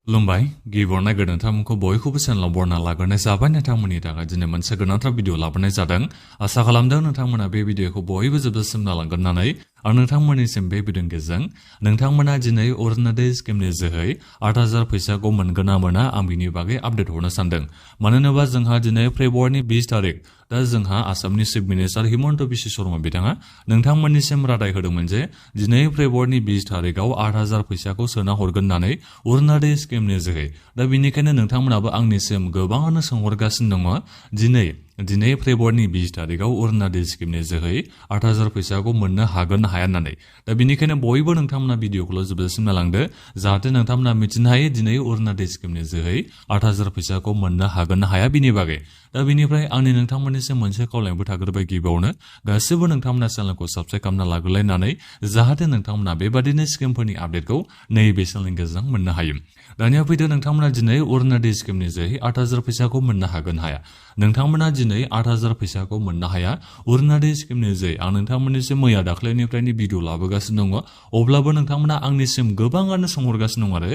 खुलुमबाय गिबियावनो नोंथांमोनखौ बयखौबो चेनेलाव बरना लाग्रोनाय जाबाय नोंथांमोननि थाखाय दिनै मोनसे गोनांथार भिडिअ लाबोनाय जादों आसा खालामदों नोंथांमोना बे भिडिअखौ बयबो जोबजासिम नायलांगोन होननानै आरो नोंथांमोननिसिम बे भिडिअनि गेजेरजों नोंथांमोना दिनै अरुणोदय स्किमनि जोहै 8,000 फैसाखौ मोनगोन ना मोना आं बिनि बागै आपडेट हरनो सानदों मानो होनोबा जोंहा दिनै फेब्रुवारिनि 20 तारिख दा जोंहा आसामनि चिफ मिनिस्टार हिमन्त बिश्व शर्मा बिथाङा नोंथांमोननिसिम रादाय होदोंमोन जे दिनै फेब्रुवारिनि 20 तारिखआव 8,000 फैसाखौ सोना हरगोन होननानै अरुणोदय स्किमनि जोहै दा बेनिखायनो नोंथांमोनाबो आंनिसिम गोबाङानो सोंहरगासिनो दङ दिनै फेब्रुवारिनि 20 तारिखआव अरुणोदय स्किमनि जोहै 8,000 फैसाखौ मोननो हागोन ना हाया होननानै दा बेनिखायनो बयबो नोंथांमोना भिडिअखौल' जोबजासिम नायलांदो जाहाथे नोंथांमोना मिथिनो हायो दिनै अरुणोदय स्किमनि जोहै 8,000 फैसाखौ मोननो हागोन ना हाया बिनि बागै दा बेनिफ्राय आंनि नोंथांमोननिसिम मोनसे खावलायनायबो थाग्रोबाय गिबियावनो गासिबो नोंथांमोना चेनेलखौ साबस्क्राइब खालामना लाग्रोलायनानै जाहाथे नोंथांमोना बेबादिनो स्किमफोरनि आपडेटखौ नैबे चेनेलनि गेजेरजों मोननो हायो दानिया फैदो नोंथांमोना दिनै अरुणोदय स्किमनि जोहै 8,000 फैसाखौ मोननो हागोन हाया नोंथांमोना दिनै 8,000 फैसाखौ मोननो हाया अरुणोदय स्किमनि जोहै आं नोंथांमोननिसिम मैया दाख्लैनिफ्रायनो भिडिअ लाबोगासिनो दङ अब्लाबो नोंथांमोना आंनिसिम गोबाङानो सोंहरगासिनो दं आरो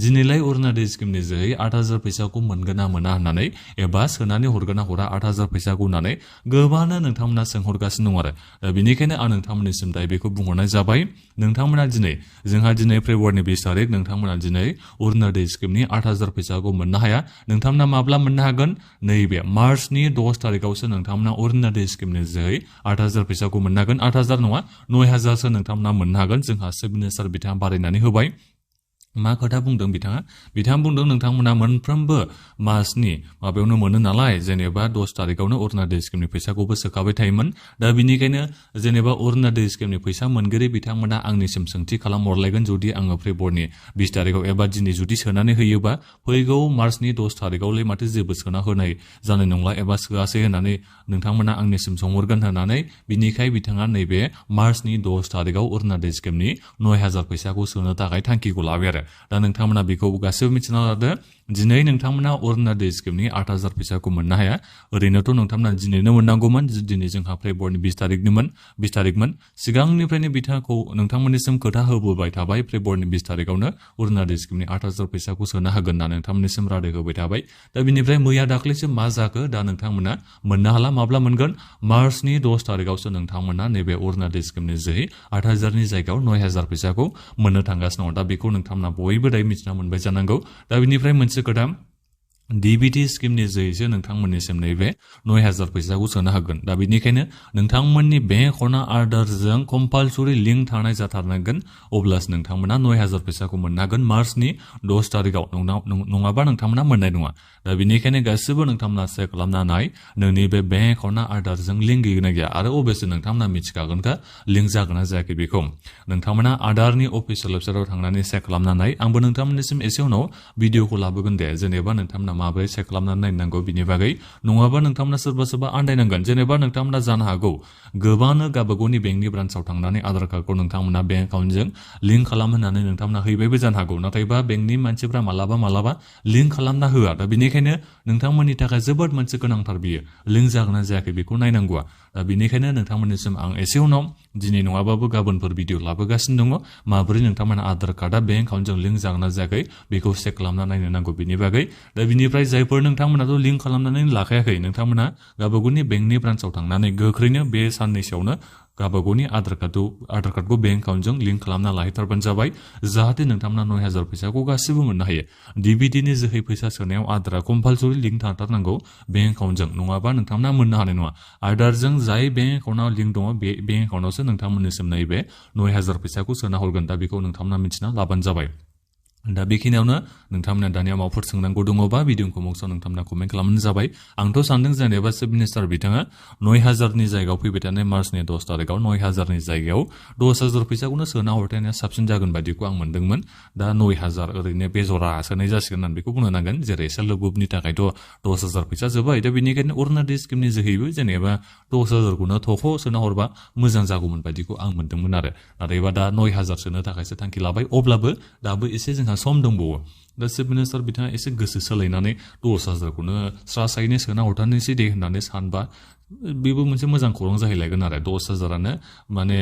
दिनैलाय अरुणोदय स्किमनि जोहै 8,000 फैसाखौ मोनगोन ना मोना होननानै एबा सोनानै हरगोन ना हरा 8,000 फैसाखौ होननानै गोबाङानो नोंथांमोना सोंहरगासिनो दं आरो दा बेनिखायनो आं नोंथांमोननिसिम दायो बेखौ बुंहरनाय जाबाय नोंथांमोना जोंहा दिनै फेब्रुवारिनि 20 तारिख नोंथांमोना दिनै अरुणोदय स्किमनि 8,000 फैसाखौ मोननो हाया नोंथांमोना माब्ला मोननो हागोन नैबे मार्चनि 10 तारिखआवसो नोंथांमोना अरुणोदय स्किमनि जोहै 8,000 फैसाखौ मोननो हागोन 8,000 नङा 9,000 सो नोंथांमोना मोननो हागोन जोंहा चिफ मिनिस्टार बिथाङा बारायनानै होबाय मा खोथा बुंदों बिथाङा बुंदों नोंथांमोना मोनफ्रोमबो मासनि माबायावनो मोनो नालाय जेनेबा 10 तारिखआवनो अरुणोदय स्किमनि फैसाखौबो सोखाबाय थायोमोन दा बिनिखायनो जेनेबा अरुणोदय स्किमनि फैसा मोनगिरि बिथांमोना आंनिसिम सोंथि खालामहरलायगोन जुदि आङो फेब्रुवारिनि 20 तारिखआव एबा दिनै जुदि सोनानै होयोबा फैगौ मार्चनि 10 तारिखआवलाय माथो जेबो सोना होनाय जानाय नंला एबा सोआसै होननानै नोंथांमोना आंनिसिम सोंहरगोन होननानै बिनिखाय बिथाङा नैबे मार्चनि 10 तारिखआव अरुणोदय स्किमनि 9,000 फैसाखौ सोनो थाखाय थांखिखौ लाबाय आरो दा नोंथांमोना बेखौ गासिबो मिथिना लादो दिनै नोंथांमोना अरुणोदय स्किमनि 8,000 फैसाखौ मोननो हाया ओरैनोथ' नोंथांमोना दिनैनो मोननांगौमोन दिनै जोंहा फेब्रुवारिनि 20 तारिखमोन सिगांनिफ्रायनो बिथांखौ नोंथांमोननिसिम खोथा होबोबाय थाबाय फेब्रुवारिनि 20 तारिखआवनो अरुणोदय स्किमनि 8,000 फैसाखौ सोनो हागोन होनना नोंथांमोननिसिम रादाय होबाय थाबाय दा बिनिफ्राय मैया दाख्लैसो मा जाखो दा नोंथांमोना मोननो हाला माब्ला मोनगोन मार्चनि 10 तारिखआवसो नोंथांमोना नैबे अरुणोदय स्किमनि जोहै 8,000 नि जायगायाव 9,000 फैसाखौ मोननो थांगासिनो दङ दा बेखौ नोंथांमोना बयबो दायो मिथिना मोनबाय जानांगौ दा बेनिफ्राय मोनसे खोथा DBT स्किमनि जोहैसो नोंथांमोननिसिम नैबे 9,000 फैसाखौ सोनो हागोन दा बेनिखायनो नोंथांमोननि बेंक एकाउन्टआ आधारजों कम्पालसरि लिंक थानाय जाथारनांगोन अब्लासो नोंथांमोना 9,000 फैसाखौ मोननो हागोन मार्चनि 10 तारिखआव नङाबा नोंथांमोना मोननाय नङा दा बेनिखायनो गासिबो नोंथांमोना चेक खालामनानै नोंनि बे बेंक एकाउन्टआ आधारजों लिंक गैगोना गैया आरो अबेसे नोंथांमोना मिथिखागोनखा लिंक जागोन ना जायाखै बेखौ नोंथांमोना आधारनि अफिसियेल वेबसाइटआव थांनानै चेक खालामनानै आंबो नोंथांमोननिसिम एसे उनाव भिडिअखौ लाबोगोन दे जेनेबा नोंथांमोना माबोरै चेक खालामनानै नायनांगौ बिनि बागै नङाबा नोंथांमोना सोरबा आन्दायनांगोन जेनेबा नोंथांमोना जानो हागौ गोबांनो गावबागावनि बेंकनि ब्रान्सआव थांनानै आधार कार्डखौ नोंथांमोना बेंक एकाउन्टजों लिंक खालाम होननानै नोंथांमोना हैबायबो जानो हागौ नाथायबा बेंकनि मानसिफ्रा मालाबा लिंक खालामना होआ दा बेनिखायनो नोंथांमोननि थाखाय जोबोद मोनसे गोनांथार बियो लिंक जागोन ना जायाखै बेखौ नायनांगौआ दा बेनिखायनो नोंथांमोननिसिम आं एसे उनाव दिनै नङाबाबो गाबोनफोर भिडिअ लाबोगासिनो दङ माबोरै नोंथांमोना आधार कार्डआ बेंक एकाउन्टजों लिंक जागोन ना जायाखै बेखौ चेक खालामना नायनो नांगौ बिनि बागै दा बिनिफ्राय जायफोर नोंथांमोनाथ' लिंक खालामनानै लाखायाखै नोंथांमोना गावबागावनि बेंकनि ब्रान्सआव थांनानै गोख्रैनो बे साननैसोआवनो गावबागावनि आधार कार्डखौ बेंक एकाउन्टजों लिंक खालामना लाहैथारबानो जाबाय जाहाथे नोंथांमोना 9,000 फैसाखौ गासिबो मोननो हायो DBTनि जोहै फैसा सोनायाव आधारा कम्पालसरि लिंक थाथारनांगौ बेंक एकाउन्टजों नङाबा नोंथांमोना मोननो हानाय नङा आधारजों जाय बेंक एकाउन्टआव लिंक दङ बे बेंक एकाउन्टआवसो नोंथांमोननिसिम नैबे 9,000 फैसाखौ सोना हरगोन दा बेखौ नोंथांमोना मिथिना लाबानो जाबाय दा बेखिनियावनो नोंथांमोना दानिया माबाफोर सोंनांगौ दङबा भिडिअखौ बक्सआव नोंथांमोना कमेन्ट खालामनो जाबाय आंथ' सानदों जेनेबा चिफ मिनिस्टार बिथाङा 9,000 नि जायगायाव फैबाय थानाय मार्चनि 10 तारिखआव 9,000 नि जायगायाव 10,000 फैसाखौनो सोना हरनाया साबसिन जागोन बायदिखौ आं मोनदोंमोन दा 9,000 ओरैनो बेजरा सोनाय जासिगोन होननानै बेखौ बुंनो नांगोन जेरै सेल्फ हेल्प ग्रुपनि थाखायथ' 10,000 फैसा जोबाय दा बेनिखायनो अरुणोदय स्किमनि जोहैबो जेनेबा 10,000खौनो थख' सोना हरबा मोजां जागौमोन बायदिखौ आं मोनदोंमोन आरो नाथायबा दा 9,000 सोनो थाखायसो थांखि लाबाय अब्लाबो दाबो एसे जोंहा सम दंबावो दा चिफ मिनिस्टार बिथाङा एसे गोसो सोलायनानै 10,000खौनो स्रासायैनो सोना हरथारनोसै दे होननानै सानबा बेबो मोनसे मोजां खौरां जाहैलायगोन आरो 10,000आनो माने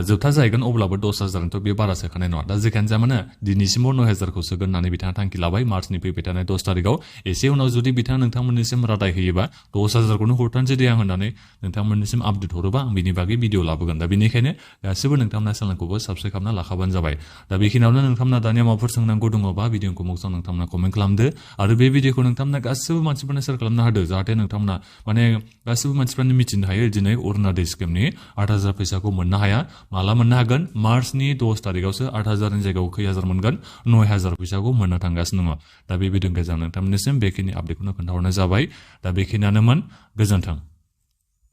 जोबथा जाहैगोन अब्लाबो 10,000थ' बे बारा सोखानाय नङा दा जेखियानो जाया मानो दिनैसिमाव 9,000खौ सोगोन होननानै बिथाङा थांखि लाबाय मार्चनि फैबाय थानाय 10 तारिखआव एसे उनाव जुदि बिथाङा नोंथांमोननिसिम रादाय होयोबा 10,000खौनो हरथारनोसै दे आं होननानै नोंथांमोननिसिम आपडेट हरोबा आं बिनि बागै भिडिअ लाबोगोन दा बेनिखायनो गासिबो नोंथांमोना चेनेलखौबो साबस्क्राइब खालामना लाखाबानो जाबाय दा बेखिनियावनो नोंथांमोना दानिया माबाफोर सोंनांगौ दङबा भिडिअखौ मोजां नोंथांमोना कमेन्ट खालामदो आरो बे भिडिअखौ नोंथांमोना गासिबो मानसिफोरनो शेयार खालामना होदो जाहाथे नोंथांमोना माने गासिबो मानसिफ्रानो मिथिनो हायो दिनै अरुणादय स्किमनि 8,000 फैसाखौ मोननो हाया माला मोननो हागोन मार्चनि 10 तारिखआवसो 8,000नि जायगायाव खै हाजार मोनगोन 9,000 फैसाखौ मोननो थांगासिनो दङ दा बे भिडिअनि गेजेरजों नोंथांमोननिसिम बेखिनि आपडेटखौनो खोन्थाहरनाय जाबाय दा बेखिनियानोमोन गोजोन्थों